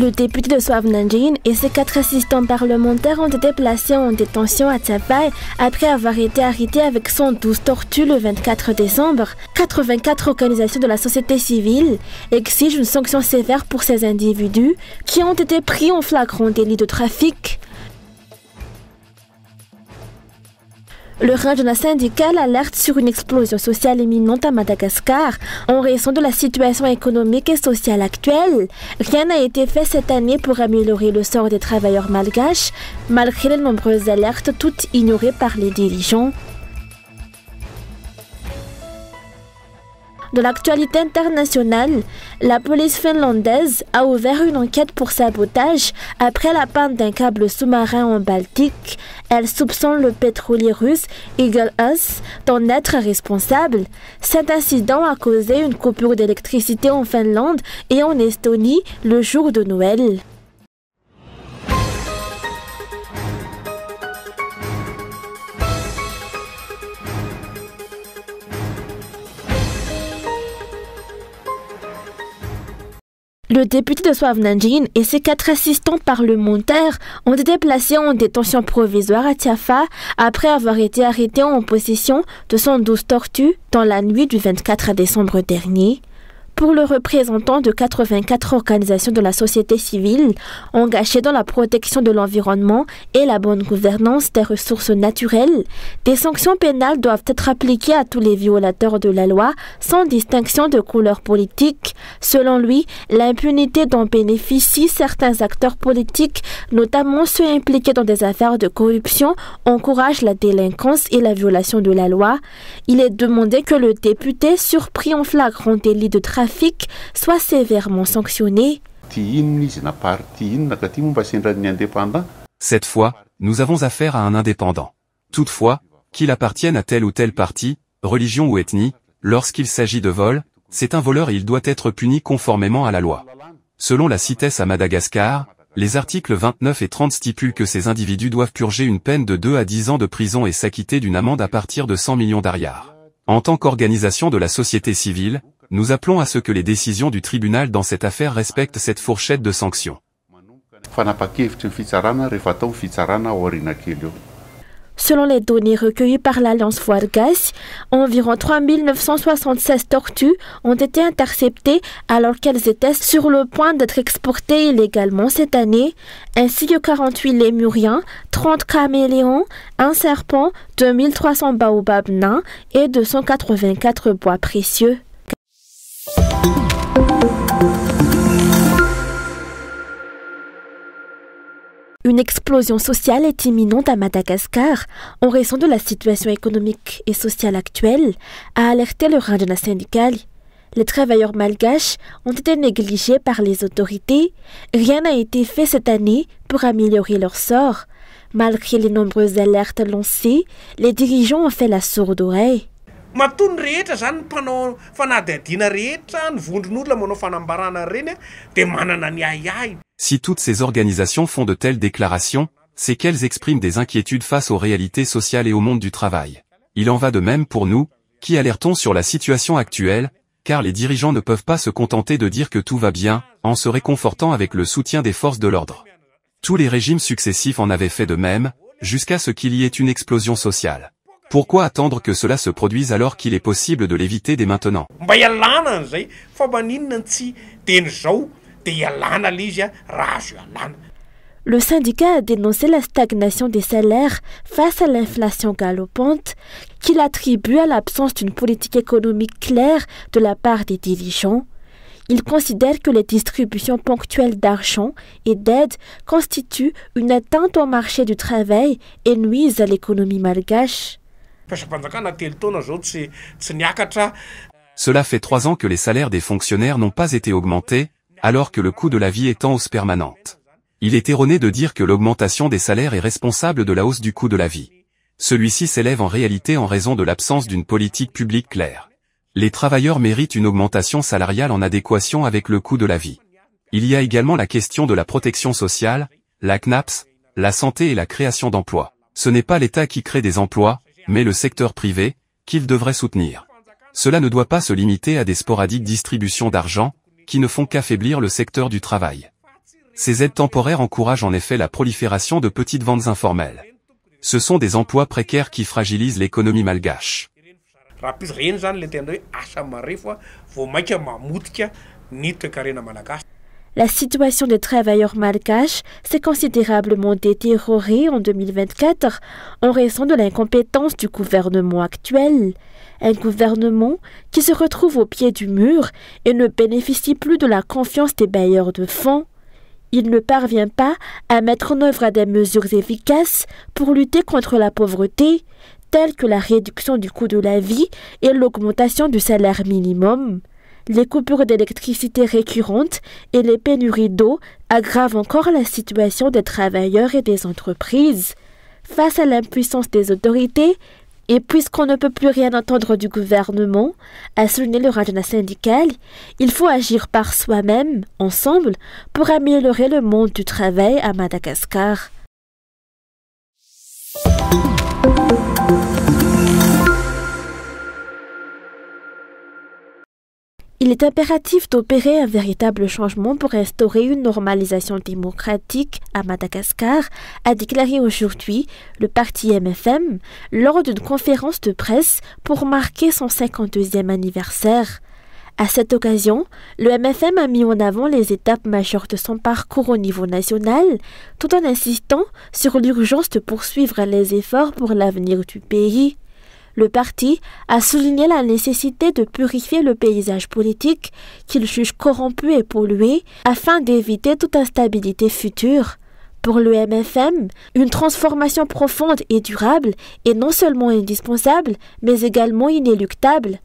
Le député de Souav-Nanjing et ses 4 assistants parlementaires ont été placés en détention à Tchafay après avoir été arrêtés avec 112 tortues le 24 décembre. 84 organisations de la société civile exigent une sanction sévère pour ces individus qui ont été pris en flagrant délit de trafic. Le Rajna syndical alerte sur une explosion sociale imminente à Madagascar en raison de la situation économique et sociale actuelle. Rien n'a été fait cette année pour améliorer le sort des travailleurs malgaches, malgré les nombreuses alertes, toutes ignorées par les dirigeants. De l'actualité internationale, la police finlandaise a ouvert une enquête pour sabotage après la panne d'un câble sous-marin en Baltique. Elle soupçonne le pétrolier russe Eagle Us d'en être responsable. Cet incident a causé une coupure d'électricité en Finlande et en Estonie le jour de Noël. Le député de Souav-Nanjing et ses 4 assistants parlementaires ont été placés en détention provisoire à Tiafa après avoir été arrêtés en possession de 112 tortues dans la nuit du 24 décembre dernier. Pour le représentant de 84 organisations de la société civile engagées dans la protection de l'environnement et la bonne gouvernance des ressources naturelles, des sanctions pénales doivent être appliquées à tous les violateurs de la loi sans distinction de couleur politique. Selon lui, l'impunité dont bénéficient certains acteurs politiques, notamment ceux impliqués dans des affaires de corruption, encourage la délinquance et la violation de la loi. Il est demandé que le député surpris en flagrant délit de trafic soit sévèrement sanctionné. Cette fois, nous avons affaire à un indépendant. Toutefois, qu'il appartienne à tel ou tel parti, religion ou ethnie, lorsqu'il s'agit de vol, c'est un voleur et il doit être puni conformément à la loi. Selon la CITES à Madagascar, les articles 29 et 30 stipulent que ces individus doivent purger une peine de 2 à 10 ans de prison et s'acquitter d'une amende à partir de 100 millions d'ariars. En tant qu'organisation de la société civile, nous appelons à ce que les décisions du tribunal dans cette affaire respectent cette fourchette de sanctions. Selon les données recueillies par l'Alliance Fuargas, environ 3976 tortues ont été interceptées alors qu'elles étaient sur le point d'être exportées illégalement cette année, ainsi que 48 lémuriens, 30 caméléons, un serpent, 2300 baobabs nains et 284 bois précieux. Une explosion sociale est imminente à Madagascar en raison de la situation économique et sociale actuelle, a alerté le Rajna syndical. Les travailleurs malgaches ont été négligés par les autorités. Rien n'a été fait cette année pour améliorer leur sort. Malgré les nombreuses alertes lancées, les dirigeants ont fait la sourde oreille. Si toutes ces organisations font de telles déclarations, c'est qu'elles expriment des inquiétudes face aux réalités sociales et au monde du travail. Il en va de même pour nous, qui alertons sur la situation actuelle, car les dirigeants ne peuvent pas se contenter de dire que tout va bien, en se réconfortant avec le soutien des forces de l'ordre. Tous les régimes successifs en avaient fait de même, jusqu'à ce qu'il y ait une explosion sociale. Pourquoi attendre que cela se produise alors qu'il est possible de l'éviter dès maintenant? Le syndicat a dénoncé la stagnation des salaires face à l'inflation galopante qu'il attribue à l'absence d'une politique économique claire de la part des dirigeants. Il considère que les distributions ponctuelles d'argent et d'aide constituent une atteinte au marché du travail et nuisent à l'économie malgache. Cela fait 3 ans que les salaires des fonctionnaires n'ont pas été augmentés, alors que le coût de la vie est en hausse permanente. Il est erroné de dire que l'augmentation des salaires est responsable de la hausse du coût de la vie. Celui-ci s'élève en réalité en raison de l'absence d'une politique publique claire. Les travailleurs méritent une augmentation salariale en adéquation avec le coût de la vie. Il y a également la question de la protection sociale, la CNAPS, la santé et la création d'emplois. Ce n'est pas l'État qui crée des emplois, mais le secteur privé, qu'il devrait soutenir. Cela ne doit pas se limiter à des sporadiques distributions d'argent, qui ne font qu'affaiblir le secteur du travail. Ces aides temporaires encouragent en effet la prolifération de petites ventes informelles. Ce sont des emplois précaires qui fragilisent l'économie malgache. La situation des travailleurs malgaches s'est considérablement détériorée en 2024 en raison de l'incompétence du gouvernement actuel. Un gouvernement qui se retrouve au pied du mur et ne bénéficie plus de la confiance des bailleurs de fonds. Il ne parvient pas à mettre en œuvre des mesures efficaces pour lutter contre la pauvreté, telles que la réduction du coût de la vie et l'augmentation du salaire minimum. Les coupures d'électricité récurrentes et les pénuries d'eau aggravent encore la situation des travailleurs et des entreprises. Face à l'impuissance des autorités, et puisqu'on ne peut plus rien entendre du gouvernement, a souligné le Rajana syndical, il faut agir par soi-même, ensemble, pour améliorer le monde du travail à Madagascar. Il est impératif d'opérer un véritable changement pour instaurer une normalisation démocratique à Madagascar, a déclaré aujourd'hui le parti MFM lors d'une conférence de presse pour marquer son 52e anniversaire. À cette occasion, le MFM a mis en avant les étapes majeures de son parcours au niveau national, tout en insistant sur l'urgence de poursuivre les efforts pour l'avenir du pays. Le parti a souligné la nécessité de purifier le paysage politique qu'il juge corrompu et pollué afin d'éviter toute instabilité future. Pour le MFM, une transformation profonde et durable est non seulement indispensable, mais également inéluctable.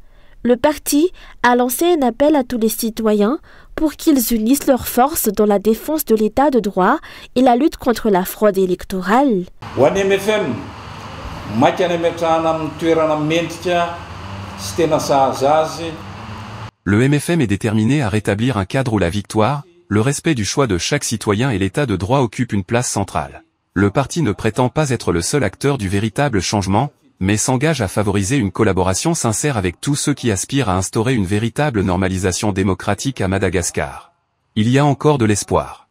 Le parti a lancé un appel à tous les citoyens pour qu'ils unissent leurs forces dans la défense de l'état de droit et la lutte contre la fraude électorale. Le MFM est déterminé à rétablir un cadre où la victoire, le respect du choix de chaque citoyen et l'état de droit occupent une place centrale. Le parti ne prétend pas être le seul acteur du véritable changement, mais s'engage à favoriser une collaboration sincère avec tous ceux qui aspirent à instaurer une véritable normalisation démocratique à Madagascar. Il y a encore de l'espoir.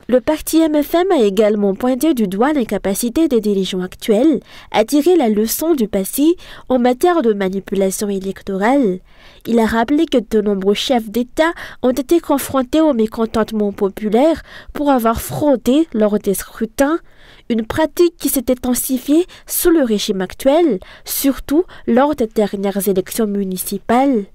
Le parti MFM a également pointé du doigt l'incapacité des dirigeants actuels à tirer la leçon du passé en matière de manipulation électorale. Il a rappelé que de nombreux chefs d'État ont été confrontés au mécontentement populaire pour avoir fraudé lors des scrutins, une pratique qui s'est intensifiée sous le régime actuel, surtout lors des dernières élections municipales.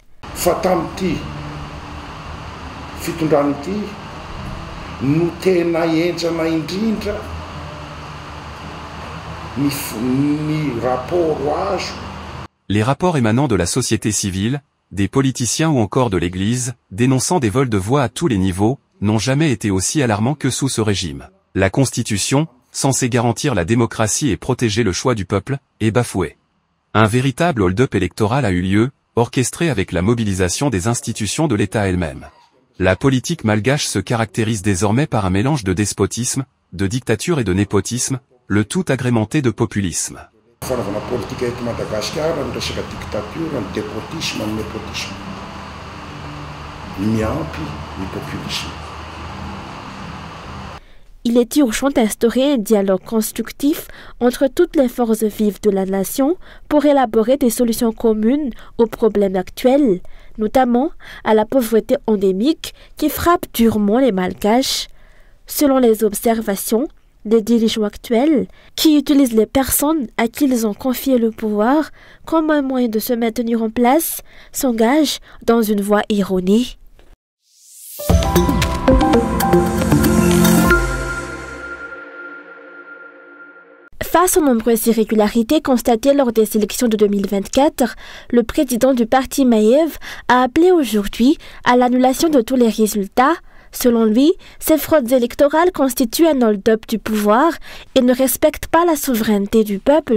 Les rapports émanant de la société civile, des politiciens ou encore de l'Église, dénonçant des vols de voix à tous les niveaux, n'ont jamais été aussi alarmants que sous ce régime. La Constitution, censée garantir la démocratie et protéger le choix du peuple, est bafouée. Un véritable hold-up électoral a eu lieu, orchestré avec la mobilisation des institutions de l'État elles-mêmes. La politique malgache se caractérise désormais par un mélange de despotisme, de dictature et de népotisme, le tout agrémenté de populisme. Il est urgent d'instaurer un dialogue constructif entre toutes les forces vives de la nation pour élaborer des solutions communes aux problèmes actuels, notamment à la pauvreté endémique qui frappe durement les Malgaches. Selon les observations des dirigeants actuels, qui utilisent les personnes à qui ils ont confié le pouvoir comme un moyen de se maintenir en place, s'engagent dans une voie erronée. Face aux nombreuses irrégularités constatées lors des élections de 2024, le président du parti Maïev a appelé aujourd'hui à l'annulation de tous les résultats. Selon lui, ces fraudes électorales constituent un hold-up du pouvoir et ne respectent pas la souveraineté du peuple.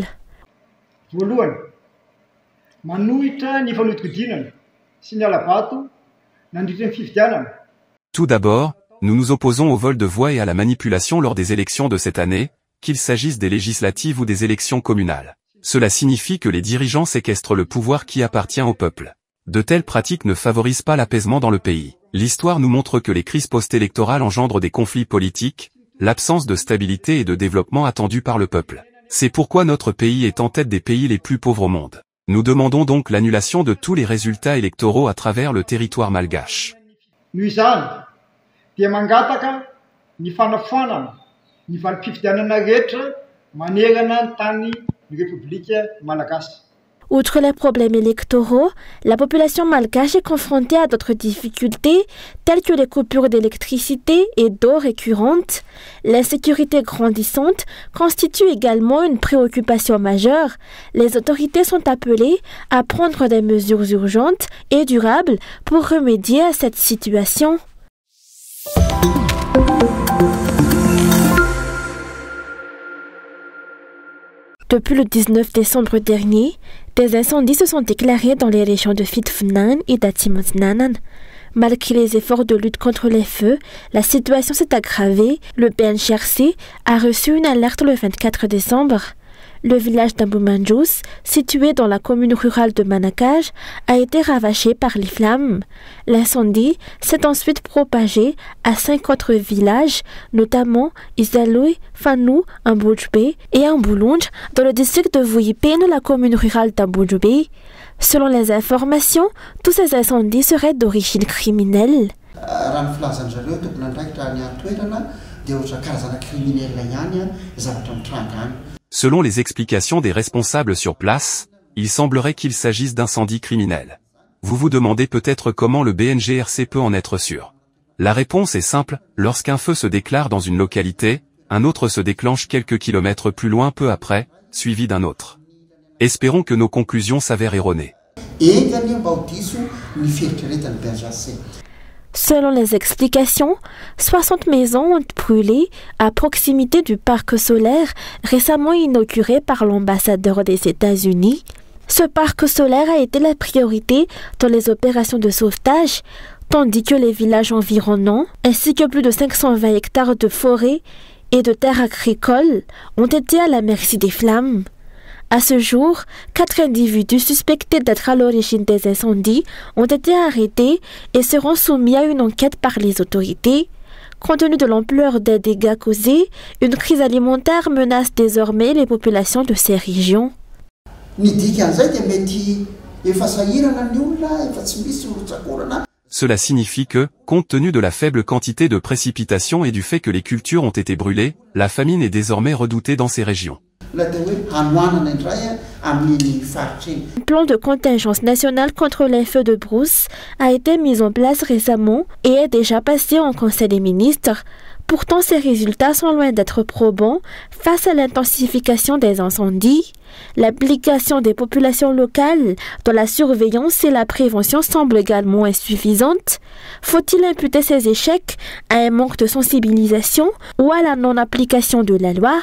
Tout d'abord, nous nous opposons au vol de voix et à la manipulation lors des élections de cette année, qu'il s'agisse des législatives ou des élections communales. Cela signifie que les dirigeants séquestrent le pouvoir qui appartient au peuple. De telles pratiques ne favorisent pas l'apaisement dans le pays. L'histoire nous montre que les crises post-électorales engendrent des conflits politiques, l'absence de stabilité et de développement attendu par le peuple. C'est pourquoi notre pays est en tête des pays les plus pauvres au monde. Nous demandons donc l'annulation de tous les résultats électoraux à travers le territoire malgache. Outre les problèmes électoraux, la population malgache est confrontée à d'autres difficultés telles que les coupures d'électricité et d'eau récurrentes. L'insécurité grandissante constitue également une préoccupation majeure. Les autorités sont appelées à prendre des mesures urgentes et durables pour remédier à cette situation. Depuis le 19 décembre dernier, des incendies se sont déclarés dans les régions de Phit Phnan et d'Atimatnanan. Malgré les efforts de lutte contre les feux, la situation s'est aggravée. Le BNGRC a reçu une alerte le 24 décembre. Le village d'Ambumanjus, situé dans la commune rurale de Manakaj, a été ravagé par les flammes. L'incendie s'est ensuite propagé à 5 autres villages, notamment Isalui, Fanu, Ambujbe et Ambulunj, dans le district de Vuipen de la commune rurale d'Ambujbe. Selon les informations, tous ces incendies seraient d'origine criminelle. Selon les explications des responsables sur place, il semblerait qu'il s'agisse d'incendies criminels. Vous vous demandez peut-être comment le BNGRC peut en être sûr. La réponse est simple, lorsqu'un feu se déclare dans une localité, un autre se déclenche quelques kilomètres plus loin peu après, suivi d'un autre. Espérons que nos conclusions s'avèrent erronées. Selon les explications, 60 maisons ont brûlé à proximité du parc solaire récemment inauguré par l'ambassadeur des États-Unis. Ce parc solaire a été la priorité dans les opérations de sauvetage, tandis que les villages environnants, ainsi que plus de 520 hectares de forêt et de terres agricoles, ont été à la merci des flammes. À ce jour, 4 individus suspectés d'être à l'origine des incendies ont été arrêtés et seront soumis à une enquête par les autorités. Compte tenu de l'ampleur des dégâts causés, une crise alimentaire menace désormais les populations de ces régions. Cela signifie que, compte tenu de la faible quantité de précipitations et du fait que les cultures ont été brûlées, la famine est désormais redoutée dans ces régions. Un plan de contingence nationale contre les feux de brousse a été mis en place récemment et est déjà passé en Conseil des ministres. Pourtant, ces résultats sont loin d'être probants face à l'intensification des incendies. L'application des populations locales dans la surveillance et la prévention semble également insuffisante. Faut-il imputer ces échecs à un manque de sensibilisation ou à la non-application de la loi ?